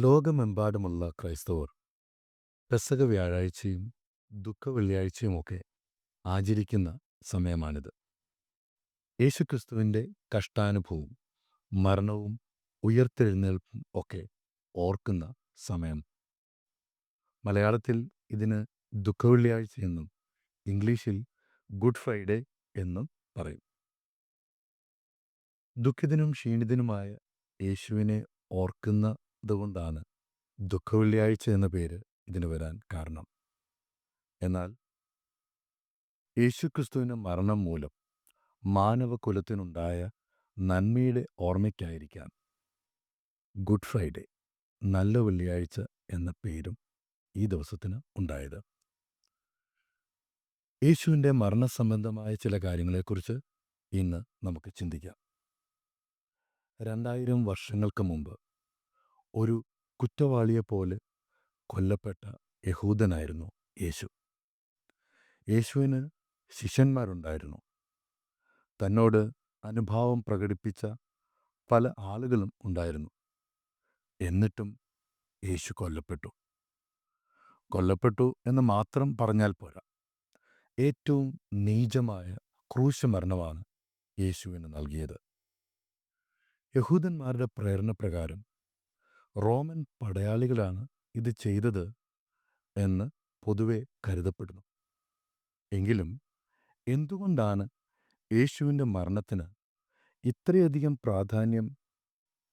ലോകമെമ്പാടുമുള്ള ക്രൈസ്തവർ പെസഹ വ്യാഴാഴ്ചയും ദുഃഖവെള്ളിയാഴ്ചയുമൊക്കെ ആചരിക്കുന്ന സമയമാണിത്. യേശുക്രിസ്തുവിൻ്റെ കഷ്ടാനുഭവവും മരണവും ഉയിർത്തെഴുന്നേൽപ്പും ഒക്കെ ഓർക്കുന്ന സമയം. മലയാളത്തിൽ ഇതിന് ദുഃഖവെള്ളിയാഴ്ചയെന്നും ഇംഗ്ലീഷിൽ ഗുഡ് ഫ്രൈഡേ എന്നും പറയും. ദുഃഖിതനും ക്ഷീണിതനുമായ യേശുവിനെ ഓർക്കുന്നതുകൊണ്ടാണ് ദുഃഖവെള്ളിയാഴ്ച എന്ന പേര് ഇതിന് വരാൻ കാരണം. എന്നാൽ യേശുക്രിസ്തുവിൻ്റെ മരണം മൂലം മാനവകുലത്തിനുണ്ടായ നന്മയുടെ ഓർമ്മയ്ക്കായിരിക്കാം ഗുഡ് ഫ്രൈഡേ, നല്ല വെള്ളിയാഴ്ച എന്ന പേരും ഈ ദിവസത്തിന് ഉണ്ടായത്. യേശുവിൻ്റെ മരണസംബന്ധമായ ചില കാര്യങ്ങളെക്കുറിച്ച് ഇന്ന് നമുക്ക് ചിന്തിക്കാം. 2000 വർഷങ്ങൾക്ക് മുമ്പ് ഒരു കുറ്റവാളിയെപ്പോലെ കൊല്ലപ്പെട്ട യഹൂദനായിരുന്നു യേശു. യേശുവിന് ശിഷ്യന്മാരുണ്ടായിരുന്നു. തന്നോട് അനുഭാവം പ്രകടിപ്പിച്ച പല ആളുകളും ഉണ്ടായിരുന്നു. എന്നിട്ടും യേശു കൊല്ലപ്പെട്ടു. കൊല്ലപ്പെട്ടു എന്ന് മാത്രം പറഞ്ഞാൽ പോരാ. ഏറ്റവും നീചമായ ക്രൂശമരണമാണ് യേശുവിന് നൽകിയത്. യഹൂദന്മാരുടെ പ്രേരണപ്രകാരം റോമൻ പടയാളികളാണ് ഇത് ചെയ്തത് എന്ന് പൊതുവെ കരുതപ്പെടുന്നു. എങ്കിലും എന്തുകൊണ്ടാണ് യേശുവിൻ്റെ മരണത്തിന് ഇത്രയധികം പ്രാധാന്യം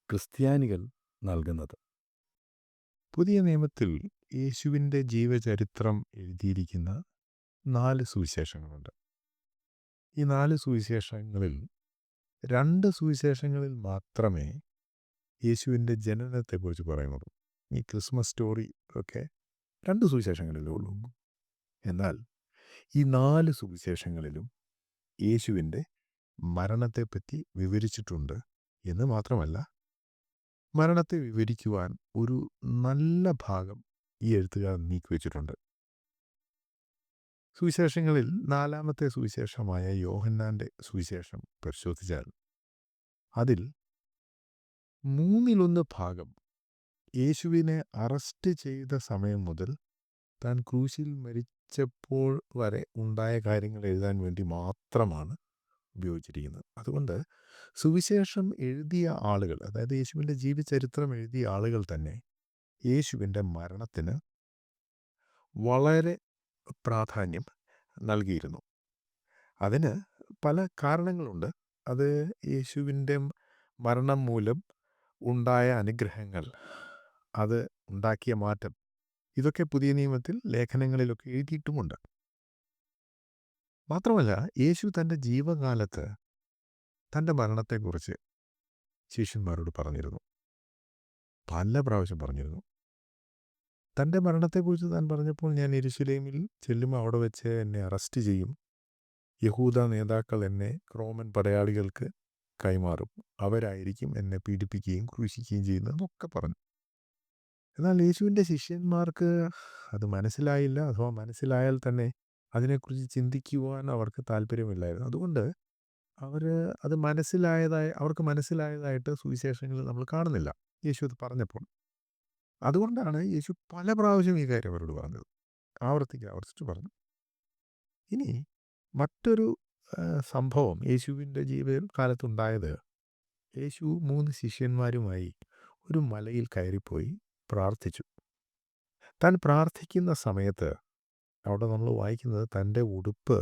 ക്രിസ്ത്യാനികൾ നൽകുന്നത്? പുതിയ നിയമത്തിൽ യേശുവിൻ്റെ ജീവചരിത്രം എഴുതിയിരിക്കുന്ന 4 സുവിശേഷങ്ങളുണ്ട്. ഈ 4 സുവിശേഷങ്ങളിൽ 2 സുവിശേഷങ്ങളിൽ മാത്രമേ യേശുവിൻ്റെ ജനനത്തെക്കുറിച്ച് പറയുന്നുള്ളൂ. ഈ ക്രിസ്മസ് സ്റ്റോറി ഒക്കെ 2 സുവിശേഷങ്ങളിലേ ഉള്ളൂ. എന്നാൽ ഈ 4 സുവിശേഷങ്ങളിലും യേശുവിൻ്റെ മരണത്തെപ്പറ്റി വിവരിച്ചിട്ടുണ്ട് എന്ന് മാത്രമല്ല, മരണത്തെ വിവരിക്കുവാൻ ഒരു നല്ല ഭാഗം ഈ എഴുത്തുകാർ നീക്കിവെച്ചിട്ടുണ്ട്. സുവിശേഷങ്ങളിൽ 4-ാമത്തെ സുവിശേഷമായ യോഹന്നാൻ്റെ സുവിശേഷം പരിശോധിച്ചാൽ അതിൽ 1/3 ഭാഗം യേശുവിനെ അറസ്റ്റ് ചെയ്ത സമയം മുതൽ താൻ ക്രൂശിൽ മരിച്ചപ്പോൾ വരെ ഉണ്ടായ കാര്യങ്ങൾ എഴുതാൻ വേണ്ടി മാത്രമാണ് ഉപയോഗിച്ചിരിക്കുന്നത്. അതുകൊണ്ട് സുവിശേഷം എഴുതിയ ആളുകൾ, അതായത് യേശുവിൻ്റെ ജീവചരിത്രം എഴുതിയ ആളുകൾ തന്നെ യേശുവിൻ്റെ മരണത്തിന് വളരെ പ്രാധാന്യം നൽകിയിരുന്നു. അതിന് പല കാരണങ്ങളുണ്ട്. അത് യേശുവിൻ്റെ മരണം മൂലം ഉണ്ടായ അനുഗ്രഹങ്ങൾ, അത് ഉണ്ടാക്കിയ മാറ്റം, ഇതൊക്കെ പുതിയ നിയമത്തിൽ ലേഖനങ്ങളിലൊക്കെ എഴുതിയിട്ടുമുണ്ട്. മാത്രമല്ല, യേശു തൻ്റെ ജീവകാലത്ത് തൻ്റെ മരണത്തെക്കുറിച്ച് ശിഷ്യന്മാരോട് പറഞ്ഞിരുന്നു. പല പ്രാവശ്യം പറഞ്ഞിരുന്നു. തൻ്റെ മരണത്തെക്കുറിച്ച് താൻ പറഞ്ഞപ്പോൾ, ഞാൻ യെരുശലേമിൽ ചെല്ലുമ്പോൾ അവിടെ വെച്ച് എന്നെ അറസ്റ്റ് ചെയ്യും, യഹൂദ നേതാക്കൾ എന്നെ റോമൻ പടയാളികൾക്ക് കൈമാറും, അവരായിരിക്കും എന്നെ പീഡിപ്പിക്കുകയും ക്രൂശിക്കുകയും ചെയ്യുന്നതെന്നൊക്കെ പറഞ്ഞു. എന്നാൽ യേശുവിൻ്റെ ശിഷ്യന്മാർക്ക് അത് മനസ്സിലായില്ല. അഥവാ മനസ്സിലായാൽ തന്നെ അതിനെക്കുറിച്ച് ചിന്തിക്കുവാൻ അവർക്ക് താല്പര്യമില്ലായിരുന്നു. അതുകൊണ്ട് അവർക്ക് മനസ്സിലായതായിട്ട് സുവിശേഷങ്ങളിൽ നമ്മൾ കാണുന്നില്ല യേശു അത് പറഞ്ഞപ്പോൾ. അതുകൊണ്ടാണ് യേശു പല പ്രാവശ്യം ഈ കാര്യം അവരോട് പറഞ്ഞത്, ആവർത്തിച്ച് പറഞ്ഞു. ഇനി മറ്റൊരു സംഭവം യേശുവിൻ്റെ ജീവിതകാലത്തുണ്ടായത്, യേശു 3 ശിഷ്യന്മാരുമായി ഒരു മലയിൽ കയറിപ്പോയി പ്രാർത്ഥിച്ചു. താൻ പ്രാർത്ഥിക്കുന്ന സമയത്ത് അവിടെ നമ്മൾ വായിക്കുന്നത്, തൻ്റെ ഉടുപ്പ്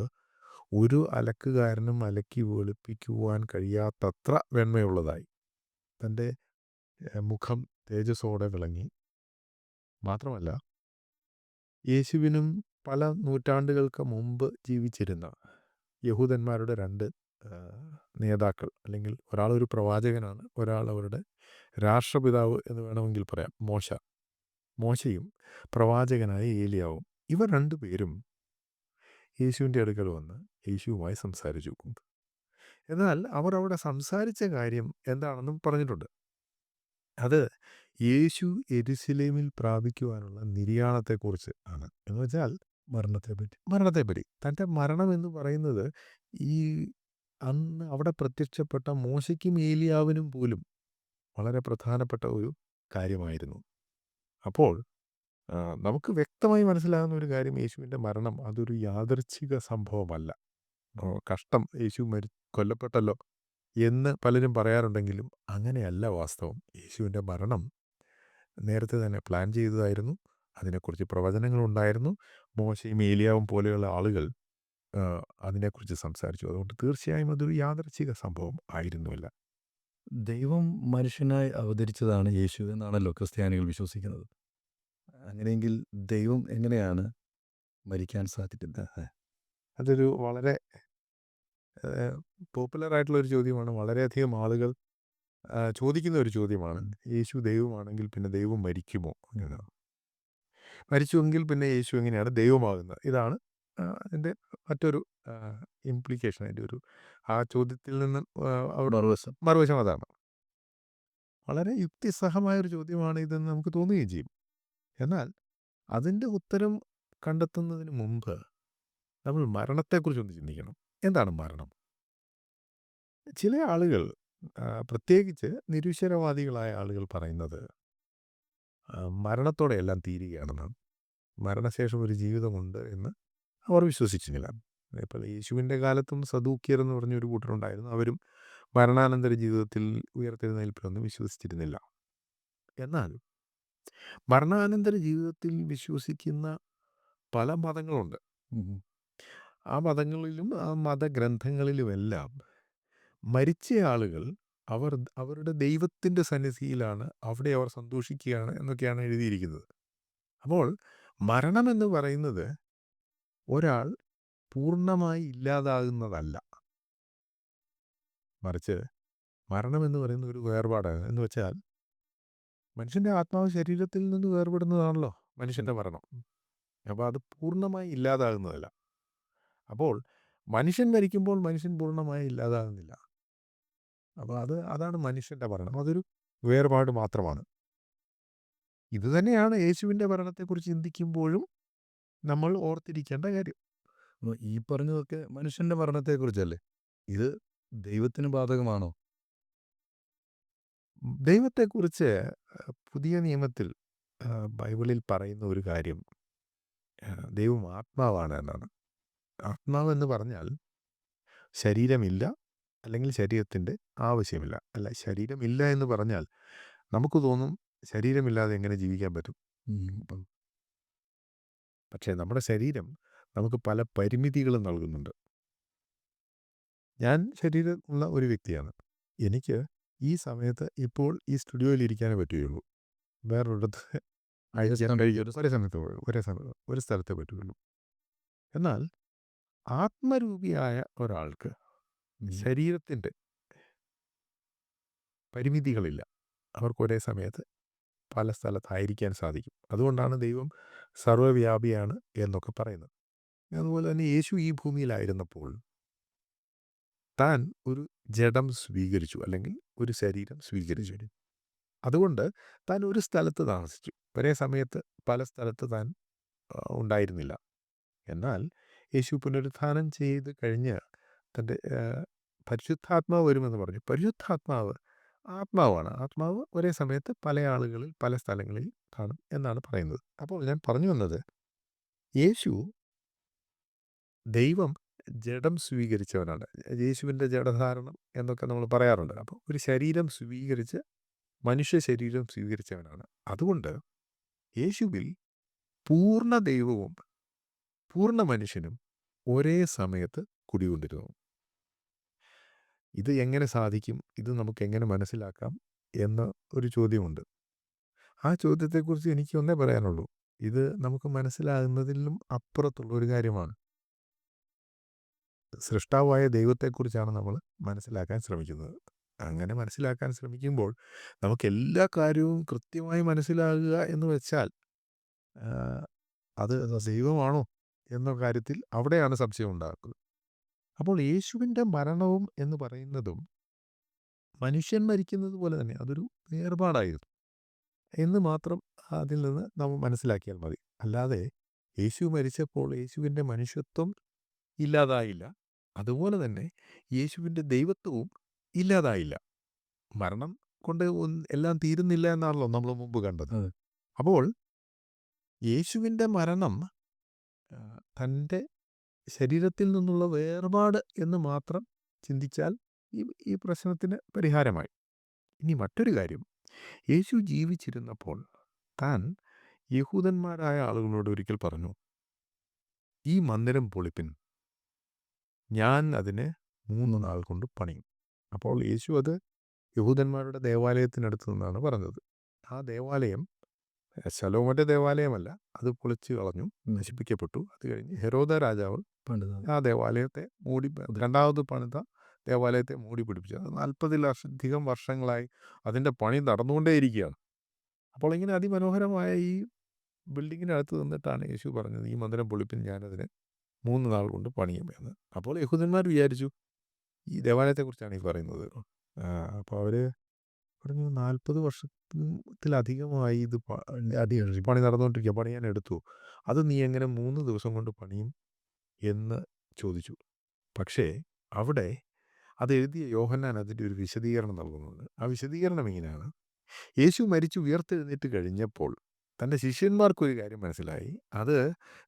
ഒരു അലക്കുകാരനും അലക്കി വെളുപ്പിക്കുവാൻ കഴിയാത്തത്ര വെണ്മയുള്ളതായി, തൻ്റെ മുഖം തേജസ്സോടെ വിളങ്ങി. മാത്രമല്ല, യേശുവിനും പല നൂറ്റാണ്ടുകൾക്ക് മുമ്പ് ജീവിച്ചിരുന്ന യഹൂദന്മാരുടെ 2 നേതാക്കൾ, അല്ലെങ്കിൽ ഒരാൾ ഒരു പ്രവാചകനാണ്, ഒരാൾ അവരുടെ രാഷ്ട്രപിതാവ് എന്ന് വേണമെങ്കിൽ പറയാം, മോശയും പ്രവാചകനായ ഏലിയാവും, ഇവർ 2 പേരും യേശുവിൻ്റെ അടുക്കൽ വന്ന് യേശുവുമായി സംസാരിച്ചു. എന്നാൽ അവർ അവിടെ സംസാരിച്ച കാര്യം എന്താണെന്നും പറഞ്ഞിട്ടുണ്ട്. അത് യേശു യെരുശലേമിൽ പ്രാപിക്കുവാനുള്ള നിര്യാണത്തെക്കുറിച്ച് ആണ്. എന്ന് വെച്ചാൽ മരണത്തെപ്പറ്റി. തൻ്റെ മരണം എന്ന് പറയുന്നത് ഈ അന്ന് അവിടെ പ്രത്യക്ഷപ്പെട്ട മോശയ്ക്കും ഏലിയാവിനും പോലും വളരെ പ്രധാനപ്പെട്ട ഒരു കാര്യമായിരുന്നു. അപ്പോൾ നമുക്ക് വ്യക്തമായി മനസ്സിലാകുന്ന ഒരു കാര്യം യേശുവിൻ്റെ മരണം അതൊരു യാദൃച്ഛിക സംഭവമല്ല. കഷ്ടം യേശു കൊല്ലപ്പെട്ടല്ലോ എന്ന് പലരും പറയാറുണ്ടെങ്കിലും അങ്ങനെയല്ല വാസ്തവം. യേശുവിൻ്റെ മരണം നേരത്തെ തന്നെ പ്ലാൻ ചെയ്തതായിരുന്നു. അതിനെക്കുറിച്ച് പ്രവചനങ്ങളുണ്ടായിരുന്നു. മോശയും ഏലിയാവും പോലെയുള്ള ആളുകൾ അതിനെക്കുറിച്ച് സംസാരിച്ചു. അതുകൊണ്ട് തീർച്ചയായും അതൊരു യാദൃച്ഛിക സംഭവം ആയിരുന്നുവല്ല. ദൈവം മനുഷ്യനായി അവതരിച്ചതാണ് യേശു എന്നാണല്ലോ ക്രിസ്ത്യാനികൾ വിശ്വസിക്കുന്നത്. അങ്ങനെയെങ്കിൽ ദൈവം എങ്ങനെയാണ് മരിക്കാൻ സാധിക്കുന്നത്? അതൊരു വളരെ പോപ്പുലർ ആയിട്ടുള്ള ഒരു ചോദ്യമാണ്. വളരെയധികം ആളുകൾ ചോദിക്കുന്ന ഒരു ചോദ്യമാണ്. യേശു ദൈവമാണെങ്കിൽ പിന്നെ ദൈവം മരിക്കുമോ എന്നാണ്. മരിച്ചുവെങ്കിൽ പിന്നെ യേശു എങ്ങനെയാണ് ദൈവമാകുന്നത്? ഇതാണ് അതിൻ്റെ മറ്റൊരു ഇംപ്ലിക്കേഷൻ. അതിൻ്റെ ഒരു ആ ചോദ്യത്തിൽ നിന്ന് അവിടെ മറുവശം മറുവശം അതാണ്. വളരെ യുക്തിസഹമായൊരു ചോദ്യമാണ് ഇതെന്ന് നമുക്ക് തോന്നുകയും ചെയ്യും. എന്നാൽ അതിൻ്റെ ഉത്തരം കണ്ടെത്തുന്നതിന് മുമ്പ് നമ്മൾ മരണത്തെക്കുറിച്ചൊന്ന് ചിന്തിക്കണം. എന്താണ് മരണം? ചില ആളുകൾ പ്രത്യേകിച്ച് നിരീശ്വരവാദികളായ ആളുകൾ പറയുന്നത് മരണത്തോടെ എല്ലാം തീരുകയാണെന്നാണ്. മരണശേഷം ഒരു ജീവിതമുണ്ട് എന്ന് അവർ വിശ്വസിക്കുന്നില്ല. ഇപ്പോൾ യേശുവിൻ്റെ കാലത്തും സദൂക്യർ എന്ന് പറഞ്ഞൊരു കൂട്ടരുണ്ടായിരുന്നു. അവരും മരണാനന്തര ജീവിതത്തിൽ ഉയർത്തെഴുന്നേൽപ്പിലൊന്നും വിശ്വസിച്ചിരുന്നില്ല. എന്നാൽ മരണാനന്തര ജീവിതത്തിൽ വിശ്വസിക്കുന്ന പല മതങ്ങളുണ്ട്. ആ മതങ്ങളിലും ആ മതഗ്രന്ഥങ്ങളിലുമെല്ലാം മരിച്ച ആളുകൾ അവരുടെ ദൈവത്തിൻ്റെ സന്നിധിയിലാണ്, അവിടെ അവർ സന്തോഷിക്കുകയാണ് എന്നൊക്കെയാണ് എഴുതിയിരിക്കുന്നത്. അപ്പോൾ മരണമെന്ന് പറയുന്നത് ഒരാൾ പൂർണ്ണമായി ഇല്ലാതാകുന്നതല്ല. മറിച്ച് മരണമെന്ന് പറയുന്ന ഒരു വേർപാടാണ്. എന്ന് വെച്ചാൽ മനുഷ്യൻ്റെ ആത്മാവ് ശരീരത്തിൽ നിന്ന് വേർപെടുന്നതാണല്ലോ മനുഷ്യൻ്റെ മരണം. അപ്പോൾ അത് പൂർണ്ണമായി ഇല്ലാതാകുന്നതല്ല. അപ്പോൾ മനുഷ്യൻ മരിക്കുമ്പോൾ മനുഷ്യൻ പൂർണ്ണമായി ഇല്ലാതാകുന്നില്ല. അപ്പോൾ അതാണ് മനുഷ്യൻ്റെ മരണം. അതൊരു വേർപാട് മാത്രമാണ്. ഇതുതന്നെയാണ് യേശുവിൻ്റെ മരണത്തെക്കുറിച്ച് ചിന്തിക്കുമ്പോഴും നമ്മൾ ഓർത്തിരിക്കേണ്ട കാര്യം. അപ്പോൾ ഈ പറഞ്ഞതൊക്കെ മനുഷ്യൻ്റെ മരണത്തെക്കുറിച്ചല്ലേ? ഇത് ദൈവത്തിന് ബാധകമാണോ? ദൈവത്തെക്കുറിച്ച് പുതിയ നിയമത്തിൽ ബൈബിളിൽ പറയുന്ന ഒരു കാര്യം ദൈവം ആത്മാവാണ് എന്നാണ്. ആത്മാവെന്ന് പറഞ്ഞാൽ ശരീരമില്ല, അല്ലെങ്കിൽ ശരീരത്തിൻ്റെ ആവശ്യമില്ല. അല്ല, ശരീരമില്ല എന്ന് പറഞ്ഞാൽ നമുക്ക് തോന്നും ശരീരമില്ലാതെ എങ്ങനെ ജീവിക്കാൻ പറ്റും. പക്ഷേ നമ്മുടെ ശരീരം നമുക്ക് പല പരിമിതികളും നൽകുന്നുണ്ട്. ഞാൻ ശരീരമുള്ള ഒരു വ്യക്തിയാണ്. എനിക്ക് ഈ സമയത്ത് ഇപ്പോൾ ഈ സ്റ്റുഡിയോയിൽ ഇരിക്കാനേ പറ്റുകയുള്ളൂ. വേറൊരിടത്ത് അയക്കാൻ കഴിയും. ഒരു സ്ഥലത്തേ പറ്റുകയുള്ളൂ. എന്നാൽ ആത്മരൂപിയായ ഒരാൾക്ക് ശരീരത്തിൻ്റെ പരിമിതികളില്ല. അവർക്ക് ഒരേ സമയത്ത് പല സ്ഥലത്തായിരിക്കാൻ സാധിക്കും. അതുകൊണ്ടാണ് ദൈവം സർവ്വവ്യാപിയാണ് എന്നൊക്കെ പറയുന്നത്. അതുപോലെ തന്നെ യേശു ഈ ഭൂമിയിലായിരുന്നപ്പോൾ താൻ ഒരു ജഡം സ്വീകരിച്ചു, അല്ലെങ്കിൽ ഒരു ശരീരം സ്വീകരിച്ചു. അതുകൊണ്ട് താൻ ഒരു സ്ഥലത്ത് താമസിച്ചു. ഒരേ സമയത്ത് പല സ്ഥലത്ത് താൻ ഉണ്ടായിരുന്നില്ല. എന്നാൽ യേശു പുനരുത്ഥാനം ചെയ്ത് കഴിഞ്ഞ് തൻ്റെ പരിശുദ്ധാത്മാവ് വരുമെന്ന് പറഞ്ഞു. പരിശുദ്ധാത്മാവ് ആത്മാവാണ്. ആത്മാവ് ഒരേ സമയത്ത് പല ആളുകളിൽ പല സ്ഥലങ്ങളിൽ കാണും എന്നാണ് പറയുന്നത്. അപ്പോൾ ഞാൻ പറഞ്ഞു വന്നത്, യേശു ദൈവം ജഡം സ്വീകരിച്ചവനാണ്. യേശുവിൻ്റെ ജഡധാരണം എന്നൊക്കെ നമ്മൾ പറയാറുണ്ട്. അപ്പോൾ ഒരു ശരീരം സ്വീകരിച്ച് മനുഷ്യ ശരീരം സ്വീകരിച്ചവനാണ്. അതുകൊണ്ട് യേശുവിൽ പൂർണ്ണ ദൈവവും പൂർണ്ണ മനുഷ്യനും ഒരേ സമയത്ത് കുടികൊണ്ടിരുന്നു. ഇത് എങ്ങനെ സാധിക്കും? ഇത് നമുക്ക് എങ്ങനെ മനസ്സിലാക്കാം എന്ന ഒരു ചോദ്യമുണ്ട്. ആ ചോദ്യത്തെക്കുറിച്ച് എനിക്ക് ഒന്നേ പറയാനുള്ളൂ. ഇത് നമുക്ക് മനസ്സിലാകുന്നതിലും അപ്പുറത്തുള്ള ഒരു കാര്യമാണ്. സൃഷ്ടാവായ ദൈവത്തെക്കുറിച്ചാണ് നമ്മൾ മനസ്സിലാക്കാൻ ശ്രമിക്കുന്നത്. അങ്ങനെ മനസ്സിലാക്കാൻ ശ്രമിക്കുമ്പോൾ നമുക്ക് എല്ലാ കാര്യവും കൃത്യമായി മനസ്സിലാകുക എന്ന് വെച്ചാൽ അത് ദൈവമാണോ എന്ന കാര്യത്തിൽ അവിടെയാണ് സംശയം ഉണ്ടാകുന്നത്. അപ്പോൾ യേശുവിൻ്റെ മരണവും എന്ന് പറയുന്നതും മനുഷ്യൻ മരിക്കുന്നത് പോലെ തന്നെ അതൊരു വേർപാടായിരുന്നു എന്ന് മാത്രം അതിൽ നിന്ന് നമ്മൾ മനസ്സിലാക്കിയാൽ മതി. അല്ലാതെ യേശു മരിച്ചപ്പോൾ യേശുവിൻ്റെ മനുഷ്യത്വം ഇല്ലാതായില്ല. അതുപോലെ തന്നെ യേശുവിൻ്റെ ദൈവത്വവും ഇല്ലാതായില്ല. മരണം കൊണ്ട് എല്ലാം തീരുന്നില്ല എന്നാണല്ലോ നമ്മൾ മുമ്പ് കണ്ടത്. അപ്പോൾ യേശുവിൻ്റെ മരണം തൻ്റെ ശരീരത്തിൽ നിന്നുള്ള വേർപാട് എന്ന് മാത്രം ചിന്തിച്ചാൽ ഈ ഈ പ്രശ്നത്തിന് പരിഹാരമായി. ഇനി മറ്റൊരു കാര്യം, യേശു ജീവിച്ചിരുന്നപ്പോൾ താൻ യഹൂദന്മാരായ ആളുകളോട് ഒരിക്കൽ പറഞ്ഞു, ഈ മന്ദിരം പൊളിപ്പിൻ, ഞാൻ അതിനെ 3 നാൾ കൊണ്ട് പണിയും. അപ്പോൾ യേശു അത് യഹൂദന്മാരുടെ ദേവാലയത്തിനടുത്ത് നിന്നാണ് പറഞ്ഞത്. ആ ദേവാലയം ശലോമോന്റെ ദേവാലയമല്ല, അത് പൊളിച്ചു കളഞ്ഞു, നശിപ്പിക്കപ്പെട്ടു. അത് കഴിഞ്ഞ് ഹെരോദ രാജാവ് പണിതത്. ആ ദേവാലയത്തെ രണ്ടാമത് പണിത ദേവാലയത്തെ മൂടി പിടിപ്പിച്ചു. അത് 40-ലധികം വർഷങ്ങളായി അതിൻ്റെ പണി നടന്നുകൊണ്ടേയിരിക്കുകയാണ്. അപ്പോൾ ഇങ്ങനെ അതിമനോഹരമായ ഈ ബിൽഡിങ്ങിനടുത്ത് നിന്നിട്ടാണ് യേശു പറഞ്ഞത്, ഈ മന്ദിരം പൊളിപ്പിൻ, ഞാനതിനെ 3 നാൾ കൊണ്ട് പണിയും എന്ന്. അപ്പോൾ യഹൂദന്മാർ വിചാരിച്ചു ഈ ദേവാലയത്തെക്കുറിച്ചാണ് ഈ പറയുന്നത്. അപ്പോൾ അവർ പറഞ്ഞു, 40 വർഷത്തിലധികമായി ഇത് പണി നടന്നുകൊണ്ടിരിക്കുക, പണിയാൻ എടുത്തു, അത് നീ എങ്ങനെ 3 ദിവസം കൊണ്ട് പണിയും എന്ന് ചോദിച്ചു. പക്ഷേ അവിടെ അത് എഴുതിയ യോഹന്നാൻ അതിൻ്റെ ഒരു വിശദീകരണം നൽകുന്നുണ്ട്. ആ വിശദീകരണം ഇങ്ങനെയാണ്: യേശു മരിച്ചു ഉയർത്തെഴുന്നേറ്റ് കഴിഞ്ഞപ്പോൾ തൻ്റെ ശിഷ്യന്മാർക്കൊരു കാര്യം മനസ്സിലായി. അത്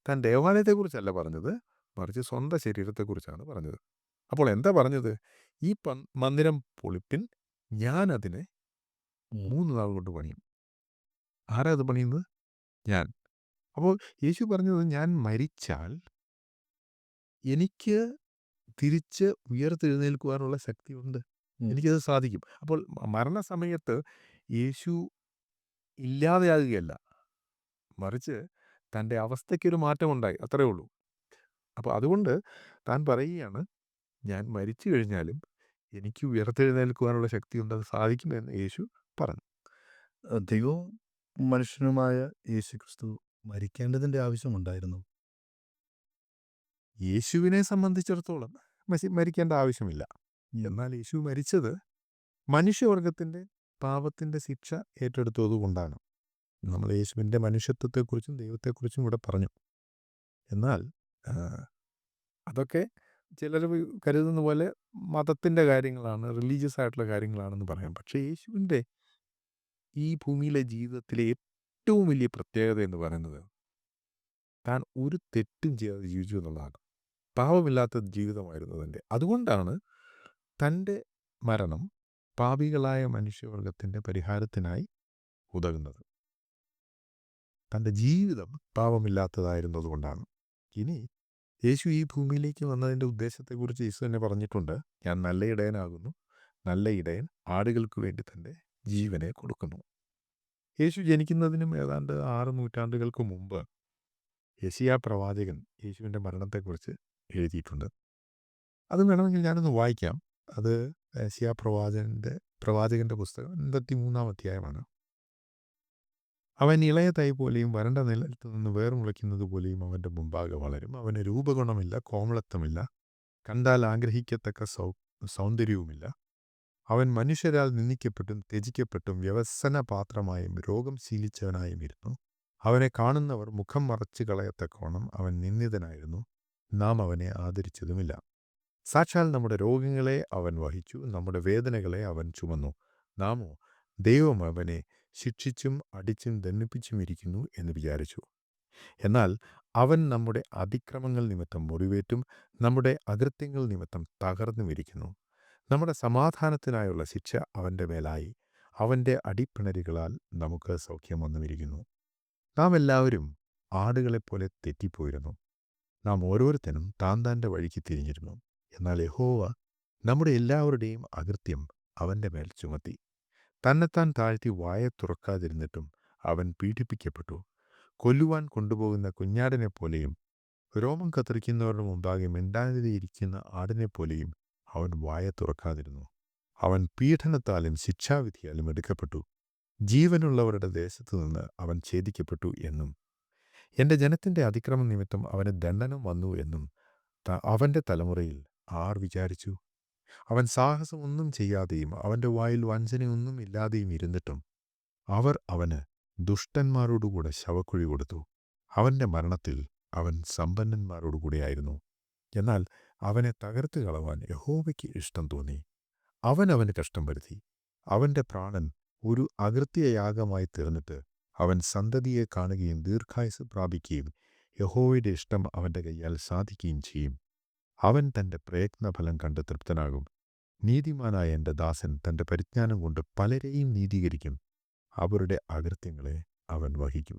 താൻ ദേവാലയത്തെക്കുറിച്ചല്ല പറഞ്ഞത്, മറിച്ച് സ്വന്തം ശരീരത്തെക്കുറിച്ചാണ് പറഞ്ഞത്. അപ്പോൾ എന്താ പറഞ്ഞത്? ഈ മന്ദിരം പൊളിപ്പിൻ, ഞാൻ അതിനെ 3 നാൾ കൊണ്ട് പണിയും. ആരാ അത് പണിയുന്നത്? ഞാൻ. അപ്പോൾ യേശു പറഞ്ഞത്, ഞാൻ മരിച്ചാൽ എനിക്ക് തിരിച്ച് ഉയർത്തെഴുന്നേൽക്കുവാനുള്ള ശക്തിയുണ്ട്, എനിക്കത് സാധിക്കും. അപ്പോൾ മരണസമയത്ത് യേശു ഇല്ലാതെയാകുകയല്ല, മറിച്ച് തൻ്റെ അവസ്ഥയ്ക്കൊരു മാറ്റമുണ്ടായി, അത്രയേ ഉള്ളൂ. അപ്പോൾ അതുകൊണ്ട് താൻ പറയുകയാണ്, ഞാൻ മരിച്ചു കഴിഞ്ഞാലും എനിക്ക് ഉയർത്തെഴുന്നേൽക്കുവാനുള്ള ശക്തിയുണ്ട്, അത് സാധിക്കുമെന്ന് യേശു പറഞ്ഞു. ദൈവവും മനുഷ്യനുമായ യേശുക്രിസ്തു മരിക്കേണ്ടതിൻ്റെ ആവശ്യമുണ്ടായിരുന്നു. യേശുവിനെ സംബന്ധിച്ചിടത്തോളം മരിക്കേണ്ട ആവശ്യമില്ല. എന്നാൽ യേശു മരിച്ചത് മനുഷ്യവർഗത്തിൻ്റെ പാപത്തിൻ്റെ ശിക്ഷ ഏറ്റെടുത്തതുകൊണ്ടാണ്. നമ്മൾ യേശുവിൻ്റെ മനുഷ്യത്വത്തെക്കുറിച്ചും ദൈവത്തെക്കുറിച്ചും ഇവിടെ പറഞ്ഞു. എന്നാൽ അതൊക്കെ ചിലർ കരുതുന്ന പോലെ മതത്തിൻ്റെ കാര്യങ്ങളാണ്, റിലീജിയസ് ആയിട്ടുള്ള കാര്യങ്ങളാണെന്ന് പറയാം. പക്ഷേ യേശുവിൻ്റെ ഈ ഭൂമിയിലെ ജീവിതത്തിലെ ഏറ്റവും വലിയ പ്രത്യേകത എന്ന് പറയുന്നത്, താൻ ഒരു തെറ്റും ചെയ്യാതെ ജീവിച്ചു എന്നുള്ളതാണ്. പാപമില്ലാത്ത ജീവിതമായിരുന്നു തൻ്റെ. അതുകൊണ്ടാണ് തൻ്റെ മരണം പാപികളായ മനുഷ്യവർഗത്തിൻ്റെ പരിഹാരത്തിനായി ഉതകുന്നത്. തൻ്റെ ജീവിതം പാപമില്ലാത്തതായിരുന്നതുകൊണ്ടാണ്. ഇനി യേശു ഈ ഭൂമിയിലേക്ക് വന്നതിൻ്റെ ഉദ്ദേശത്തെക്കുറിച്ച് യേശു തന്നെ പറഞ്ഞിട്ടുണ്ട്. ഞാൻ നല്ല ഇടയനാകുന്നു, നല്ല ഇടയൻ ആടുകൾക്ക് വേണ്ടി തൻ്റെ ജീവനെ കൊടുക്കുന്നു. യേശു ജനിക്കുന്നതിനും ഏതാണ്ട് 6 നൂറ്റാണ്ടുകൾക്ക് മുമ്പ് യെശയ്യാ പ്രവാചകൻ യേശുവിൻ്റെ മരണത്തെക്കുറിച്ച് എഴുതിയിട്ടുണ്ട്. അത് വേണമെങ്കിൽ ഞാനൊന്ന് വായിക്കാം. അത് യെശയ്യാ പ്രവാചകൻ്റെ പുസ്തകം 83-ാം അധ്യായമാണ്. അവൻ ഇളയ തൈ പോലെയും വരണ്ട നിലത്ത് നിന്ന് വേർ മുളയ്ക്കുന്നത് പോലെയും അവൻ്റെ മുമ്പാകെ വളരും. അവന് രൂപഗുണമില്ല, കോമളത്വമില്ല, കണ്ടാൽ ആഗ്രഹിക്കത്തക്ക സൗന്ദര്യവുമില്ല. അവൻ മനുഷ്യരാൽ നിന്ദിക്കപ്പെട്ടും ത്യജിക്കപ്പെട്ടും വ്യവസനപാത്രമായും രോഗം ശീലിച്ചവനായും ഇരുന്നു. അവനെ കാണുന്നവർ മുഖം മറച്ചു കളയത്തക്കവണ്ണം അവൻ നിന്ദിതനായിരുന്നു, നാം അവനെ ആദരിച്ചതുമില്ല. സാക്ഷാൽ നമ്മുടെ രോഗങ്ങളെ അവൻ വഹിച്ചു, നമ്മുടെ വേദനകളെ അവൻ ചുമന്നു. നാമോ ദൈവം അവനെ ശിക്ഷിച്ചും അടിച്ചും ദണ്ഡിപ്പിച്ചും ഇരിക്കുന്നു എന്ന് വിചാരിച്ചു. എന്നാൽ അവൻ നമ്മുടെ അതിക്രമങ്ങൾ നിമിത്തം മുറിവേറ്റും നമ്മുടെ അകൃത്യങ്ങൾ നിമിത്തം തകർന്നും ഇരിക്കുന്നു. നമ്മുടെ സമാധാനത്തിനായുള്ള ശിക്ഷ അവൻ്റെ മേലായി, അവൻ്റെ അടിപ്പിണരുകളാൽ നമുക്ക് സൗഖ്യം വന്നുമിരിക്കുന്നു. നാം എല്ലാവരും ആടുകളെപ്പോലെ തെറ്റിപ്പോയിരുന്നു. നാം ഓരോരുത്തനും താൻ്റെ വഴിക്ക് തിരിഞ്ഞിരുന്നു. എന്നാൽ യഹോവ നമ്മുടെ എല്ലാവരുടെയും അകൃത്യം അവൻ്റെ മേൽ ചുമത്തി. തന്നെത്താൻ താഴ്ത്തി വായ തുറക്കാതിരുന്നിട്ടും അവൻ പീഡിപ്പിക്കപ്പെട്ടു. കൊല്ലുവാൻ കൊണ്ടുപോകുന്ന കുഞ്ഞാടിനെപ്പോലെയും രോമം കത്തിരിക്കുന്നവരുടെ മുമ്പാകെ മിണ്ടാതിരിക്കുന്ന ആടിനെപ്പോലെയും അവൻ വായ തുറക്കാതിരുന്നു. അവൻ പീഡനത്താലും ശിക്ഷാവിധിയാലും എടുക്കപ്പെട്ടു. ജീവനുള്ളവരുടെ ദേശത്തു നിന്ന് അവൻ ഛേദിക്കപ്പെട്ടു എന്നും എൻ്റെ ജനത്തിൻ്റെ അതിക്രമം നിമിത്തം അവന് ദണ്ഡനം വന്നു എന്നും അവൻ്റെ തലമുറയിൽ ആർ വിചാരിച്ചു? അവൻ സാഹസമൊന്നും ചെയ്യാതെയും അവൻ്റെ വായിൽ വഞ്ചനയൊന്നും ഇല്ലാതെയും ഇരുന്നിട്ടും അവർ അവന് ദുഷ്ടന്മാരോടുകൂടെ ശവക്കുഴി കൊടുത്തു. അവൻ്റെ മരണത്തിൽ അവൻ സമ്പന്നന്മാരോടുകൂടെയായിരുന്നു. എന്നാൽ അവനെ തകർത്ത് കളവാൻ യഹോവയ്ക്ക് ഇഷ്ടം തോന്നി. അവൻ അവന് കഷ്ടം വരുത്തി. അവൻ്റെ പ്രാണൻ ഒരു അകൃത്യയാഗമായി തീർന്നിട്ട് അവൻ സന്തതിയെ കാണുകയും ദീർഘായുസ് പ്രാപിക്കുകയും യഹോവയുടെ ഇഷ്ടം അവൻ്റെ കൈയാൽ സാധിക്കുകയും ചെയ്യും. അവൻ തൻ്റെ പ്രയത്നഫലം കണ്ട് തൃപ്തനാകും. നീതിമാനായ എൻ്റെ ദാസൻ തൻ്റെ പരിജ്ഞാനം കൊണ്ട് പലരെയും നീതീകരിക്കും. അവരുടെ അകൃത്യങ്ങളെ അവൻ വഹിക്കും.